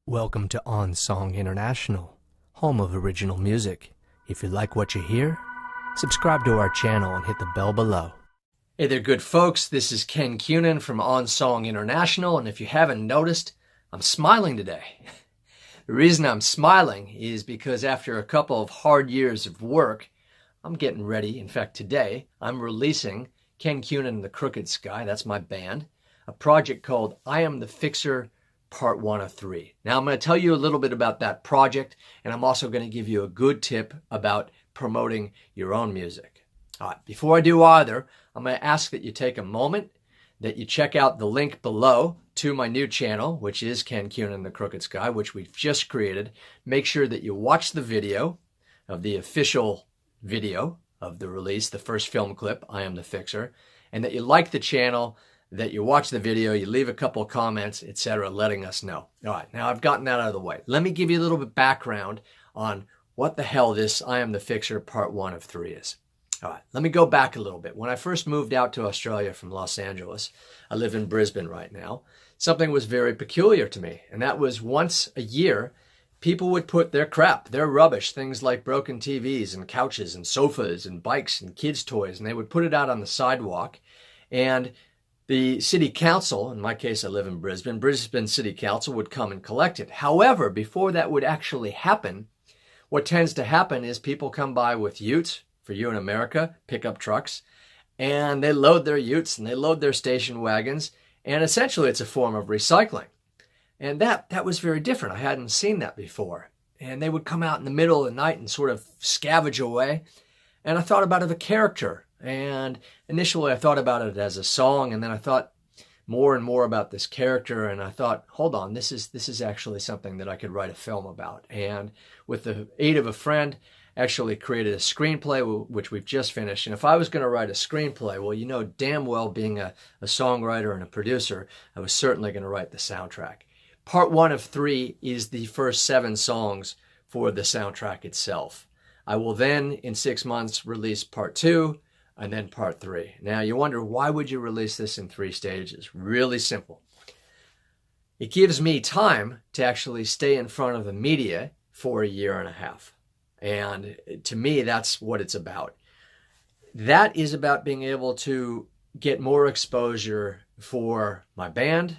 Welcome to On Song International, home of original music. If you like what you hear, subscribe to our channel and hit the bell below. Hey there, good folks. This is Ken Kunin from On Song International, and if you haven't noticed, I'm smiling today. The reason I'm smiling is because after a couple of hard years of work, I'm getting ready. In fact, today, I'm releasing Ken Kunin the Crooked Sky, that's my band, a project called I Am the Fixer Part 1 of 3. Now, I'm going to tell you a little bit about that project, and I'm also going to give you a good tip about promoting your own music. All right, before I do either, I'm going to ask that you take a moment, that you check out the link below to my new channel, which is Ken Kunin the Crooked Sky, which we've just created. Make sure that you watch the video of the official video of the release, the first film clip, I Am the Fixer, and that you like the channel, that you watch the video, you leave a couple comments, etc., letting us know. All right, now I've gotten that out of the way. Let me give you a little bit background on what the hell this I Am the Fixer Part 1 of 3 is. All right, let me go back a little bit. When I first moved out to Australia from Los Angeles, I live in Brisbane right now, something was very peculiar to me, and that was once a year, people would put their crap, their rubbish, things like broken TVs and couches and sofas and bikes and kids' toys, and they would put it out on the sidewalk, and the city council, in my case I live in Brisbane, Brisbane City Council would come and collect it. However, before that would actually happen, what tends to happen is people come by with utes, for you in America, pickup trucks, and they load their utes and they load their station wagons, and essentially it's a form of recycling. And that was very different. I hadn't seen that before. And they would come out in the middle of the night and sort of scavenge away. And I thought about it as a character. And initially I thought about it as a song, and then I thought more and more about this character, and I thought, hold on, this is actually something that I could write a film about. And with the aid of a friend, actually created a screenplay, which we've just finished. And if I was going to write a screenplay, well, you know damn well, being a songwriter and a producer, I was certainly going to write the soundtrack. Part 1 of 3 is the first 7 songs for the soundtrack itself. I will then, in 6 months, release Part 2, and then Part 3. Now, you wonder, why would you release this in 3 stages? Really simple. It gives me time to actually stay in front of the media for a year and a half. And to me, that's what it's about. That is about being able to get more exposure for my band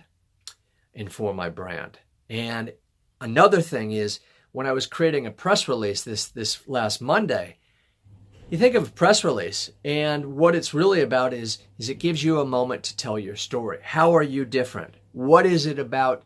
and for my brand. And another thing is, when I was creating a press release this last Monday, you think of a press release, and what it's really about is it gives you a moment to tell your story. How are you different? What is it about?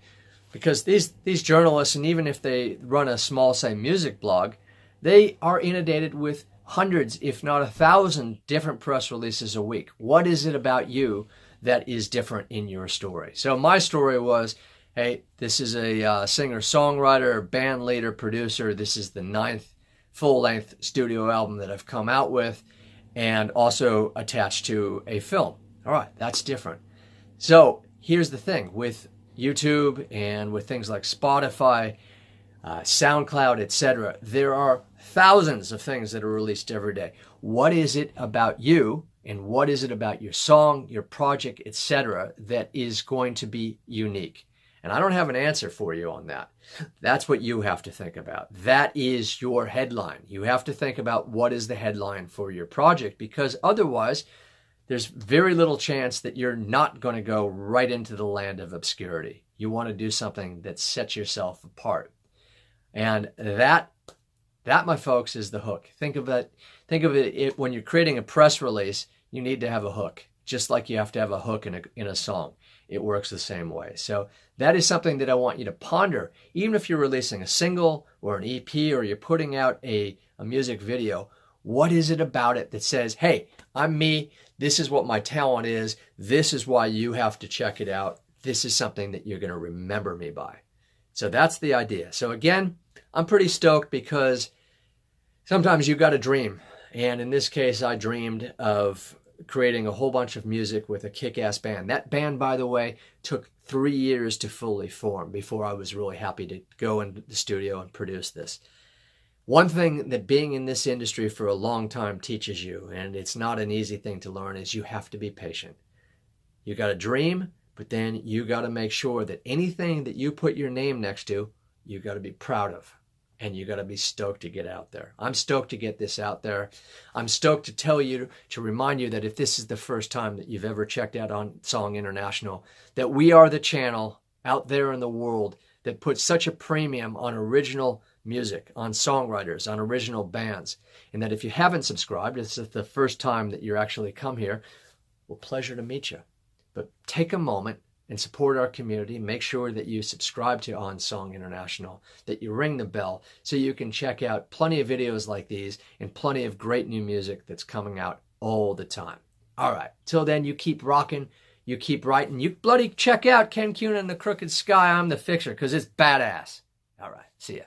Because these journalists, and even if they run a small, say, music blog, they are inundated with hundreds, if not 1,000, different press releases a week. What is it about you that is different in your story? So my story was, hey, this is a singer-songwriter, band leader, producer. This is the 9th full-length studio album that I've come out with, and also attached to a film. All right, that's different. So here's the thing. With YouTube and with things like Spotify, SoundCloud, etc., there are thousands of things that are released every day. What is it about you, and what is it about your song, your project, etc., that is going to be unique? And I don't have an answer for you on that. That's what you have to think about. That is your headline. You have to think about what is the headline for your project, because otherwise there's very little chance that you're not going to go right into the land of obscurity. You want to do something that sets yourself apart. And that, my folks, is the hook. Think of it when you're creating a press release, you need to have a hook, just like you have to have a hook in a song. It works the same way. So that is something that I want you to ponder. Even if you're releasing a single or an EP, or you're putting out a music video, what is it about it that says, hey, I'm me, this is what my talent is, this is why you have to check it out, this is something that you're going to remember me by. So that's the idea. So again, I'm pretty stoked, because sometimes you've got to dream. And in this case, I dreamed of creating a whole bunch of music with a kick-ass band. That band, by the way, took 3 years to fully form before I was really happy to go into the studio and produce this. One thing that being in this industry for a long time teaches you, and it's not an easy thing to learn, is you have to be patient. You got to dream, but then you got to make sure that anything that you put your name next to you got to be proud of. And you got to be stoked to get out there. I'm stoked to get this out there. I'm stoked to tell you, to remind you that if this is the first time that you've ever checked out On Song International, that we are the channel out there in the world that puts such a premium on original music, on songwriters, on original bands. And that if you haven't subscribed, this is the first time that you're actually come here, well, pleasure to meet you. But take a moment and support our community. Make sure that you subscribe to On Song International, that you ring the bell so you can check out plenty of videos like these and plenty of great new music that's coming out all the time. All right, till then, you keep rocking, you keep writing, you bloody check out Ken Kunin the Crooked Sky. I'm the Fixer, because it's badass. All right, see ya.